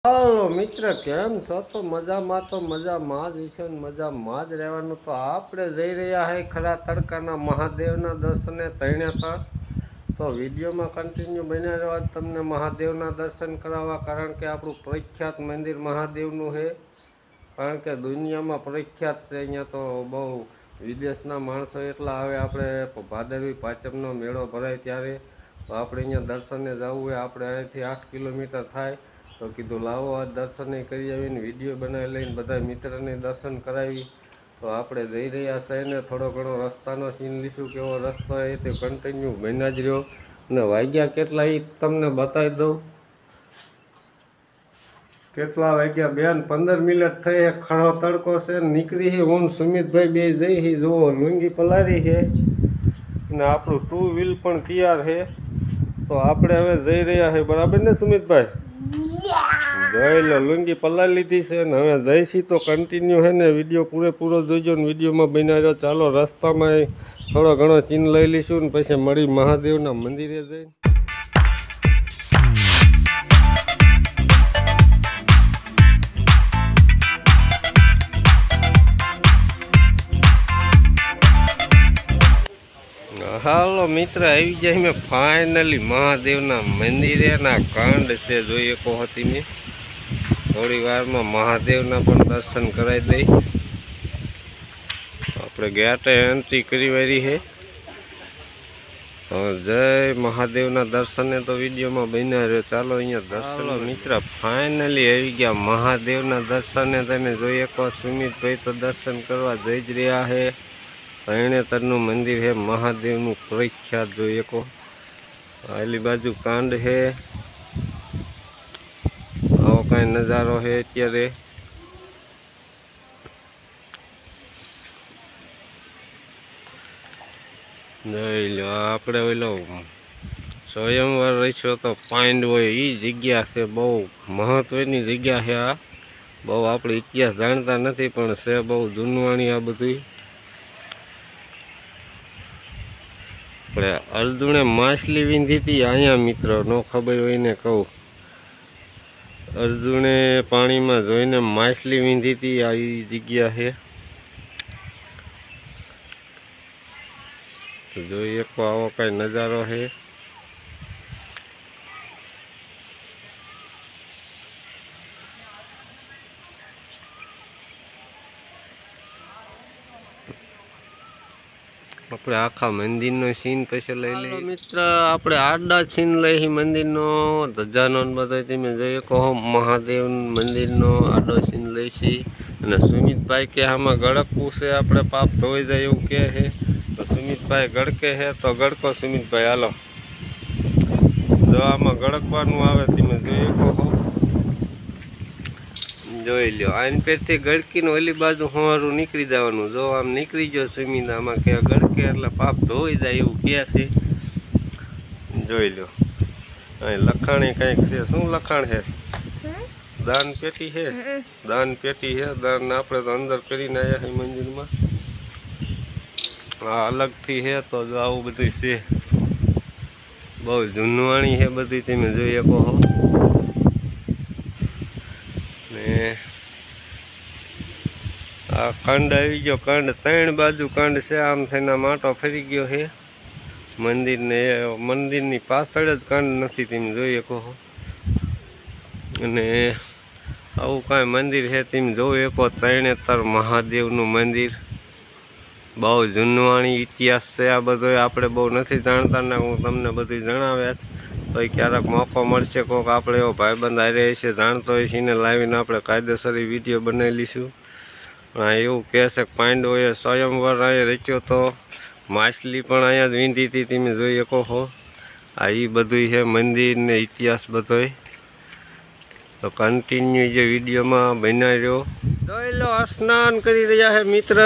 હાલો મિત્ર, કેમ છો? તો મજામાં જ છે ને મજામાં જ રહેવાનું. તો આપણે જઈ રહ્યા છે ખરા તડકાના મહાદેવના દર્શને તૈણેતર. તો વિડીયોમાં કન્ટિન્યુ બન્યા રહેવા તમને મહાદેવના દર્શન કરાવવા, કારણ કે આપણું પ્રખ્યાત મંદિર મહાદેવનું છે. કારણ કે દુનિયામાં પ્રખ્યાત છે. અહીંયા તો બહુ વિદેશના માણસો એટલા આવે. આપણે ભાદરવી પાંચમનો મેળો ભરાય ત્યારે તો આપણે અહીંયા દર્શને જવું હોય. આપણે અહીંથી 8 કિલોમીટર થાય. તો કીધું લાવો આ દર્શન કરી આવીને વિડીયો બનાવી લઈને બધા મિત્રને દર્શન કરાવી. તો આપણે જઈ રહ્યા છે ને થોડો ઘણો રસ્તાનો સીન લીધું, કેવો રસ્તો એ તે કન્ટિન્યુ બન્યા જ રહ્યો. અને વાગ્યા કેટલા એ તમને બતાવી દઉં. કેટલા વાગ્યા? 2:15 થઈ. ખડો તડકો છે. નીકળી છે હું સુમિતભાઈ બે જઈ છે. જુઓ લુંગી પલારી છે અને આપણું 2 વ્હીલ પણ તૈયાર છે. તો આપણે હવે જઈ રહ્યા છે. બરાબર ને સુમિતભાઈ? જોઈ લો, લુંગી પલાળી લીધી છે ને હવે જઈશી. તો કન્ટિન્યુ છે ને વિડીયો પૂરેપૂરો જોઈજો ને વિડીયોમાં બન્યા રહ્યો. ચાલો રસ્તામાં થોડો ઘણો ચીન લઈ લઈશું ને પછી મળી મહાદેવના મંદિરે જઈને. હાલો મિત્ર, આવી જાય મેં ફાઇનલી મહાદેવના મંદિરે. ના કાંડ છે જોઈએ કો હતી મેં. થોડી વારમાં મહાદેવના પણ દર્શન કરાવી દઈ. આપણે ગેટે એન્ટ્રી કરી વાળી છે. જય મહાદેવના દર્શને તો વિડીયોમાં બન્યા રહ્યો. ચાલો અહીંયા દર્શન. મિત્ર ફાઇનલી આવી ગયા મહાદેવના દર્શને. તમે જોઈએ કો સુમિતભાઈ તો દર્શન કરવા જઈ જ રહ્યા છે. તરણેતરનું મંદિર છે મહાદેવનું પ્રખ્યાત. જોઈએ કો આલી બાજુ કાંડ છે. આવો કાંઈ નજારો છે અત્યારે. જોઈ લો, આપણે ઓલો સ્વયંવર રહીશો તો પાંડ હોય એ જગ્યા છે. બહુ મહત્વની જગ્યા છે આ. બહુ આપણે ઇતિહાસ જાણતા નથી પણ છે બહુ જૂનવાણી આ બધું. આપણે અર્જુને માછલી વીંધી હતી અહીંયા મિત્રો, ન ખબર હોય ને કહું. અર્જુને પાણીમાં જોઈને માછલી વીંધી હતી. આ જગ્યા છે. તો જોઈએ કો આવો કઈ નજારો છે. આપણે આખા મંદિરનો સીન પછી લઈ લઈએ મિત્ર. આપણે આડા સીન લઈ મંદિરનો, ધજાનો બધો તમે જોઈએ કહો. મહાદેવ મંદિરનો આડો સીન લઈશી. અને સુમિતભાઈ કે આમાં ગળકવું છે, આપણે પાપ ધોઈ જાય એવું કહે છે. તો સુમિતભાઈ ગળકે છે તો ગળકો સુમિતભાઈ. હાલો, જો આમાં ગળકવાનું આવે તમે જોઈએ કહો. જોઈ લો, આની પેરથી ગળકીને ઓલી બાજુ હોવારું નીકળી જવાનું. જો આમ નીકળી ગયો સુમિત, આમાં કે ગળકે એટલે પાપ ધોઈ જાય એવું કહે છે. જોઈ લો, અહીં લખાણી કંઈક છે. શું લખાણ છે? દાન પેટી છે. દાન પેટી છે. દાન આપણે તો અંદર કરીને આવ્યા છે મંદિરમાં. આ અલગથી છે. તો જો આવું બધું છે. બહુ જૂનવાણી છે બધી. તમે જોઈએ કહો. આ કાંડ આવી ગયો. કાંડ 3 બાજુ કાંડ છે. આમ થઈને માટો ફરી ગયો છે મંદિરને. મંદિરની પાછળ જ કાંડ નથી. તમે જોઈએ કહો. અને આવું કાંઈ મંદિર છે તમે જોઈએ કહો. તરણેતર મહાદેવનું મંદિર. બહુ જૂનવાણી ઇતિહાસ છે આ બધો. આપણે બહુ નથી જાણતા ને હું તમને બધું જણાવ્યા. તો ક્યારેક મોકો મળશે કોક આપણે એવો ભાઈબંધ હારે છે જાણતો હોય છે એને લાવીને આપણે કાયદેસર વિડીયો બનાવી લઈશું. એવું કહે છે કે પાંડવોએ સ્વયંવર અહીંયા રચ્યો તો માછલી પણ અહીંયા જ વીંધી હતી. તમે જોઈ શકો. આ એ બધું છે મંદિર ને ઇતિહાસ બધોય. તો કન્ટિન્યુ જે વિડીયોમાં બનાવી રહ્યો. જોઈ લો, સ્નાન કરી રહ્યા છે મિત્ર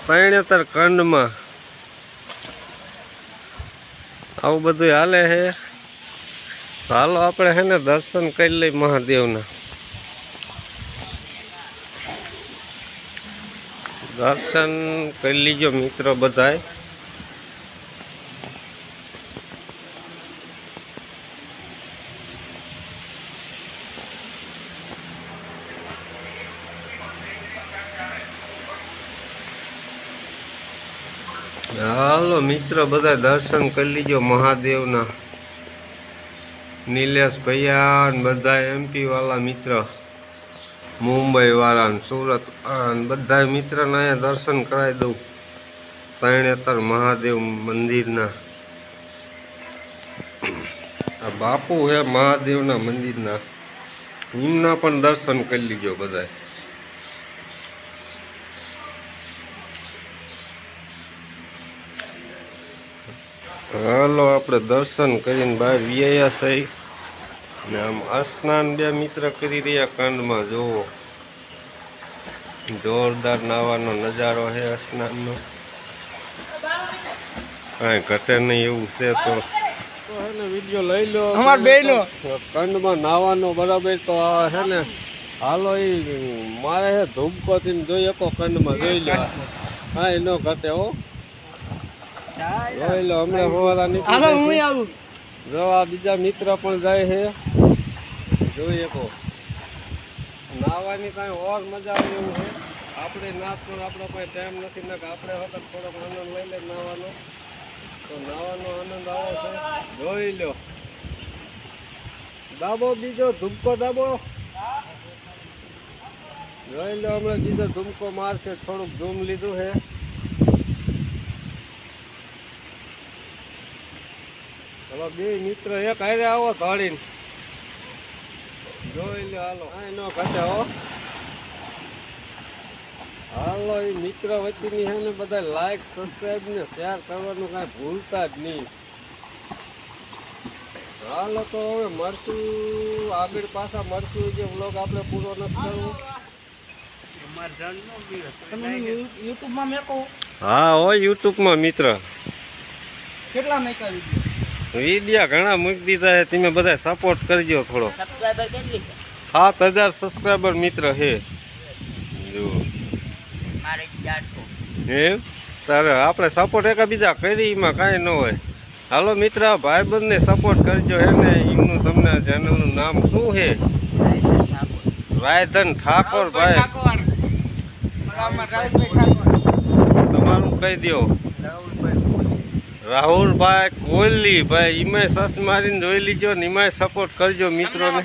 તરણેતર કાંડમાં. આવું બધું હાલે છે. હાલો આપણે છે ને દર્શન કરી લઈ મહાદેવના. દર્શન કરી લીજો મિત્રો બધાય. હાલો મિત્રો બધા દર્શન કરી લીજો મહાદેવના. નિલેશ ભૈયા બધા MP વાળા મિત્ર, મુંબઈ વાળા, સુરત બધા મિત્રને અહીંયા દર્શન કરાવી દઉં. તરણેતર મહાદેવ મંદિરના આ બાપુ હે મહાદેવના મંદિરના, એમના પણ દર્શન કરી લીજો બધા. હાલો આપણે દર્શન કરીને બહાર વ્યાયા થઈ ને આમ સ્નાન બે મિત્ર કરી રહ્યા કાંડમાં. જોવો જોરદાર નાવાનો નજારો છે સ્નાનનો, કાંઈ ઘટે નહીં એવું છે. તો વિડીયો લઈ લો અમાર બેનો કંડમાં નાવાનો બરાબર. તો આ છે ને હાલો એ મારે છે ધૂપકોથી જોઈ શકો કંડમાં જોઈ લો. હા એનો ઘટે હો, જોઈ લો. હમણાં હોવાના નીકળી જો આ બીજા મિત્ર પણ જાય છે, જોઈ શકો. નાવાની કાંઈ ઓર મજા આવે એવું છે. આપણે ના પણ આપણો કોઈ ટાઈમ નથી ને આપણે વખત થોડોક આનંદ લઈ લે નાવાનો. તો નાવાનો આનંદ આવે છે, જોઈ લો. દાબો બીજો ધૂમકો દાબો, જોઈ લો. હમણાં બીજો ધૂમકો મારશે, થોડુંક ઝૂમ લીધું છે. હવે બે મિત્ર એક હારે આવો ધોડીને, જોઈ લો. હાલો આ નો ઘટે હો. હાલો એ મિત્ર વચ્ચેની છે ને બધા લાઈક સબસ્ક્રાઈબ ને શેર કરવાનું કાંઈ ભૂલતા જ નહીં. હાલો તો હવે મળશું આગળ પાછા મળશું. જે વ્લોગ આપણે પૂરો નથી કરવો. હા હો યુટ્યુબમાં મિત્ર કેટલા મેકા વિડિયા ઘણા મૂકી દીધા છે. તમે બધા સપોર્ટ કરજો થોડો. 7000 સબસ્ક્રાઈબર મિત્ર છે. જો એમ તારે આપણે સપોર્ટ એકબીજા કરી, એમાં કાંઈ ન હોય. હાલો મિત્ર ભાઈબંધને સપોર્ટ કરજો. એને એમનું તમને ચેનલનું નામ શું છે? રાયધન ઠાકોર ભાઈ. તમારું કહી દો. રાહુલભાઈ કોહલી ભાઈ, એમાંય સસ મારીને જોઈ લીજો ને એમાંય સપોર્ટ કરજો મિત્રોને.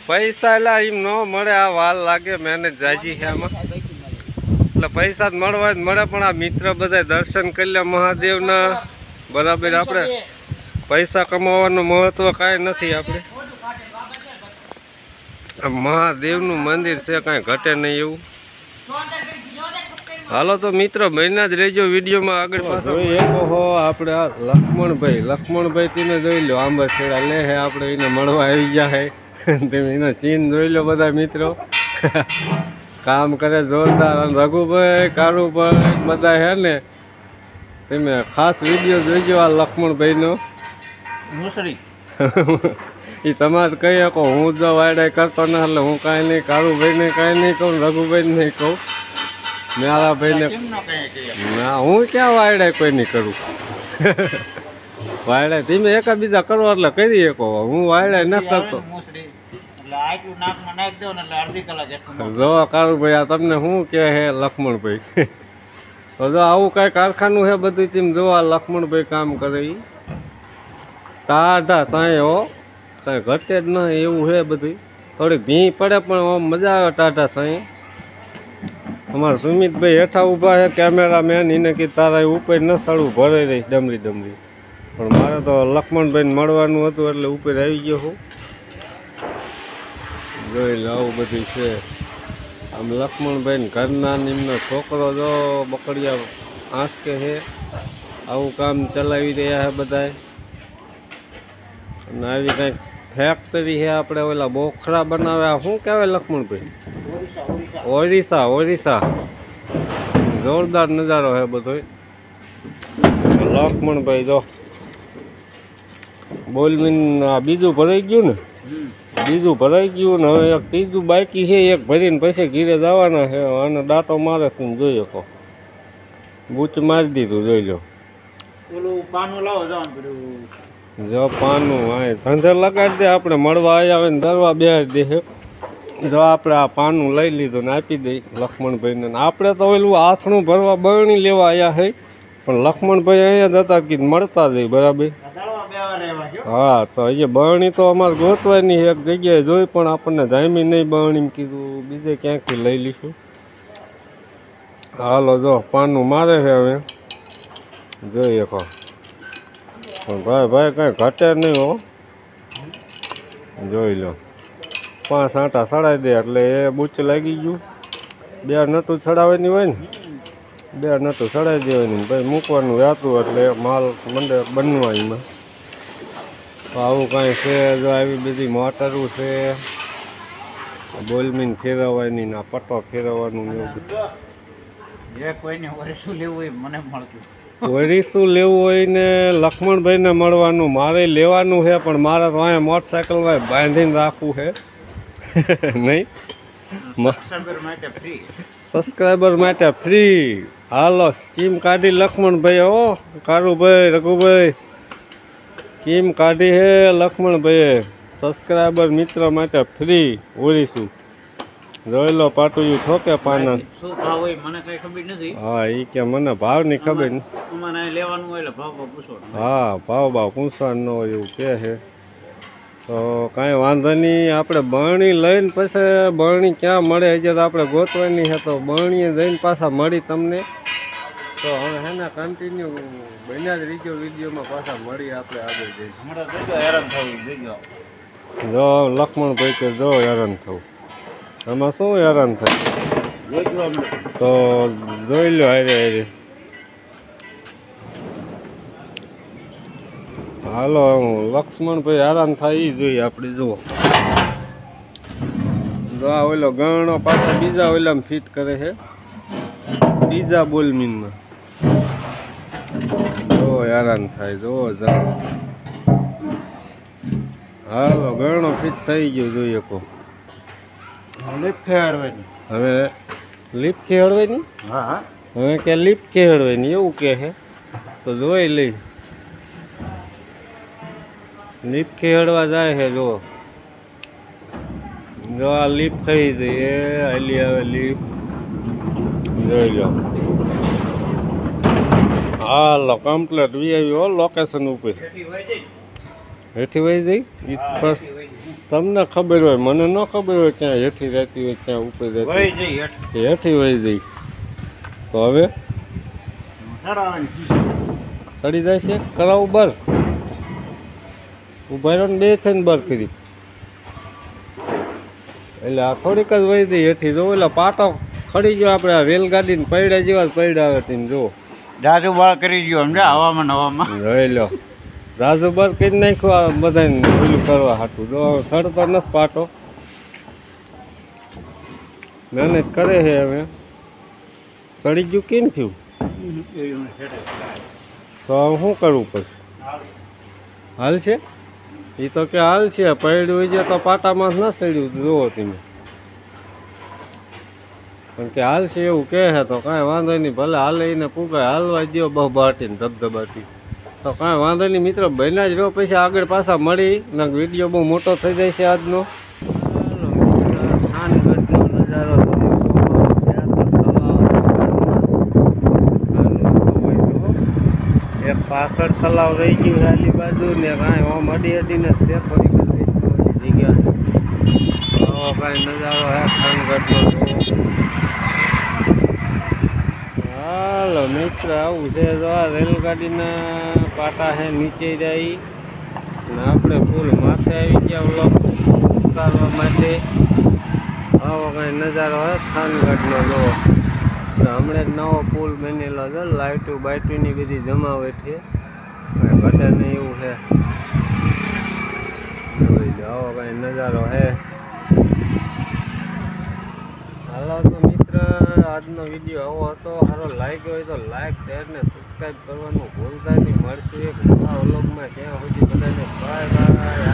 પૈસા એલા એમ ન મળે, આ વાર લાગે, મહેનત જાજી છે આમાં. એટલે પૈસા જ મળવા જ મળે, પણ આ મિત્ર બધા દર્શન કરી લે મહાદેવના બરાબર. આપણે પૈસા કમાવાનું મહત્વ કાંઈ નથી. આપણે મહાદેવનું મંદિર છે, કાંઈ ઘટે નહીં એવું. હાલો તો મિત્રો બન્યા જ રહેજો વિડીયોમાં આગળ પાછળ. હો આપણે આ લક્ષ્મણભાઈ તમે જોઈ લો. આંબરસેડા લે હે, આપણે એને મળવા આવી ગયા હે. તમે એનો ચીન જોઈ લો બધા મિત્રો. કામ કરે જોરદાર. રઘુભાઈ કારુભાઈ બધા હે ને, તમે ખાસ વિડીયો જોઈજો આ લક્ષ્મણભાઈનો. એ તમારે કહી શકો, હું જો વાયડા કરતો ના, એટલે હું કાંઈ નહીં, કારુભાઈને કાંઈ નહીં કહું, રઘુભાઈને નહીં કહું, મારા ભાઈને ના. હું ક્યાં વાયડા કોઈ નહીં કરું. વાયડા તમે એકબીજા કરો એટલે કરી શકો. હું વાયડા ન કરતો. જો કારુભાઈ આ તમને શું કહે હે લક્ષ્મણભાઈ? તો જો આવું કાંઈ કારખાનું છે બધું. તેમ જો આ લક્ષ્મણભાઈ કામ કરે એ ટાઢા સાંય હો, કાંઈ ઘટે જ નહીં એવું છે બધું. થોડીક ભી પડે પણ મજા આવે ટાઢા સાંય. અમારા સુમિતભાઈ હેઠા ઊભા છે કેમેરામેન, એને કે તારા ઉપર ન સડવું, ભરે રહીશ ડમરી. પણ મારે તો લક્ષ્મણભાઈને મળવાનું હતું એટલે ઉપર આવી ગયો હું. જોઈ લો આવું બધું છે. આમ લક્ષ્મણભાઈને ઘરના એમનો છોકરો જો બકડિયા આંચકે છે. આવું કામ ચલાવી રહ્યા છે બધા. અને આવી કંઈક ફેક્ટરી છે. આપણે ઓલા બોખરા બનાવે, શું કહેવાય લક્ષ્મણભાઈ? ઓરિસ્સા. જોરદાર નજારો છે બધો. લક્ષ્મણભાઈ જો બોલવીન બીજું ભરાઈ ગયું ને, ને હવે એક ત્રીજું બાકી છે. એક ભરીને પછી ઘીરે જવાના છે. અને દાંટો મારે તમે જોઈ શકો. બૂચ મારી દીધું જોઈ લો. જો પાનું હા ધંધે લગાડી દે. આપણે મળવા આવ્યા હોય ને દરવા બેહાડી દે. જો આપણે આ પાનું લઈ લીધું ને આપી દઈ લક્ષ્મણભાઈને. આપણે તો ઓલું આથણું ભરવા બરણી લેવા આવ્યા છે. પણ લક્ષ્મણભાઈ અહીંયા જ હતા કીધું મળતા જઈ બરાબર. હા તો અહીંયા બરણી તો અમારે ગોતવાની એક જગ્યાએ જોઈ પણ આપણને જામી નહીં બરણી, કીધું બીજે ક્યાંકથી લઈ લઈશું. હાલો જો પાનું મારે છે હવે જોઈએ ખો, પણ ભાઈ કાંઈ ઘટે નહીં હો. જોઈ લો 5 આંટા સડાઈ દે એટલે એ બૂચ લાગી ગયું. 2 નટું ચડાવવાની હોય ને, 2 નટું ચડાવી દેવાની, ભાઈ મૂકવાનું રહેતું એટલે માલ મંડે બનવા. એમાં તો આવું કાંઈ છે. જો આવી બધી મોટરું છે, બોલમીન ફેરવવાની ને પટ્ટો ફેરવવાનું ને એવું બધું. ઓરીસું લેવું હોય ને લક્ષ્મણભાઈને મળવાનું, મારે લેવાનું છે પણ મારે તો અહીંયા મોટરસાઇકલમાં બાંધીને રાખવું છે નહીં. સબસ્ક્રાઈબર માટે ફ્રી. હાલો સ્કીમ કાઢી લક્ષ્મણભાઈ. હો કારુભાઈ રઘુભાઈ સ્કીમ કાઢી હે લક્ષ્મણભાઈએ, સબસ્ક્રાઈબર મિત્ર માટે ફ્રી ઓરીશું. જોઈ લો પાટું ઠોકે પાના. શું ભાવ હોય મને કઈ ખબર નથી. હા એ કે મને ભાવની ખબર નહીં. અમારે લેવાનું હોય એટલે ભાવ પૂછો. હા ભાવ પૂછવાનું ન હોય એવું કહે છે. તો કાંઈ વાંધો નહીં, આપણે બરણી લઈને પછી બરણી ક્યાં મળે હજી તો આપણે ગોતવાની છે. તો બરણીએ જઈને પાછા મળી તમને. તો હવે હે ને કન્ટિન્યુ બન્યા જ રીજો વિડીયોમાં પાછા મળી આપણે આગળ જઈશું. હેરાન થવું જોઈજો. જો લક્ષ્મણભાઈ કે જો હેરાન થવું, આમાં શું હેરાન થાય તો જોઈ લો. હારે હાલો લક્ષ્મણભાઈ હેરાન થાય એ જોઈએ આપણે. જુઓ જો આ ઓલો ગણો પાછા બીજા ઓલામાં ફિટ કરે છે, બીજા બોલમીનમાં. જો હેરાન થાય જો જાઓ. હાલો ગણો ફિટ થઈ ગયો જોઈએ કો. લિફ્ટ ખેડવાની હવે લિફ્ટ ખેડવાની. હા હવે કે લિફ્ટ ખેડવાની એવું કે છે તો જોઈ લઈ. લિફ્ટ ખેડવા જાય છે. જો જો આ લિફ્ટ થઈ ગઈ એ હાલી આવે લિફ્ટ. જોઈ લો. હાલો કમ્પ્લીટ વી આવ્યો લોકેશન ઉપર. હેઠી વહી જઈ બસ. તમને ખબર હોય મને ન ખબર હોય ક્યાં હેઠી રહેતી હોય ક્યાં ઉપર રહેતી. હેઠી વહી જઈ તો હવે સડી જાય છે. કરાવું બર ઉભા રહ્યો ને 2 થઈને બર કરી એટલે આ થોડીક જ વહી દઈ હેઠી. જો એટલે પાટો ખડી ગયો આપણે આ રેલગાડીને પૈડા જેવા જ પૈડા આવે તેમ. જો જાજુ બાળ કરી ગયો સમજ્યા હવામાં જોઈ લો. રાજુ બર કરી નાખ્યો આ બધાને પેલું કરવા હાટું. જો સડતો નથી પાટો, મહેનત કરે છે. હવે સડી ગયું કેમ થયું તો શું કરવું પછી? હાલ છે એ તો કે હાલ છે. પડ્યું હોય છે તો પાટામાં ન સડ્યું. જુઓ તમે પણ કે હાલ છે એવું કહે છે તો કાંઈ વાંધો નહીં. ભલે હાલે એને પૂગાય હાલવા દો બહુ બાટીને ધબધબાટી. તો કાંઈ વાંધો નહીં મિત્રો, બન્યા જ રહો. પછી આગળ પાછા મળી ને વિડીયો બહુ મોટો થઈ જાય છે આજનો. નજારો એક પાછળ તલાવ રહી ગયું છે આલી બાજુ ને કાંઈ ઓમ અડી અડીને તે થોડીક જગ્યા. આવો કાંઈ નજારો હે ખાનગઢનો. હાલો મિત્ર આવું છે. જો આ રેલગાડીના પાટા છે નીચે જાય ને આપણે ફૂલ માથે આવી ગયા વ્લોગ ઉતારવા માટે. આવો કાંઈ નજારો હે ખાનગઢનો. જો હમણાં જ નવો પુલ બનેલો છે. લાઇટું બાઇટુની બધી જમાવટ છે, કાંઈ ઘટે નહીં એવું છે. આવો કાંઈ નજારો છે. હાલો તો મિત્ર આજનો વિડીયો આવો હતો. સારો લાગ્યો હોય તો લાઈક શેર ને સબસ્ક્રાઈબ કરવાનું ભૂલતા નહીં. મળશું એક નવા વ્લોગમાં. ત્યાં સુધી બધાને બાય બાય.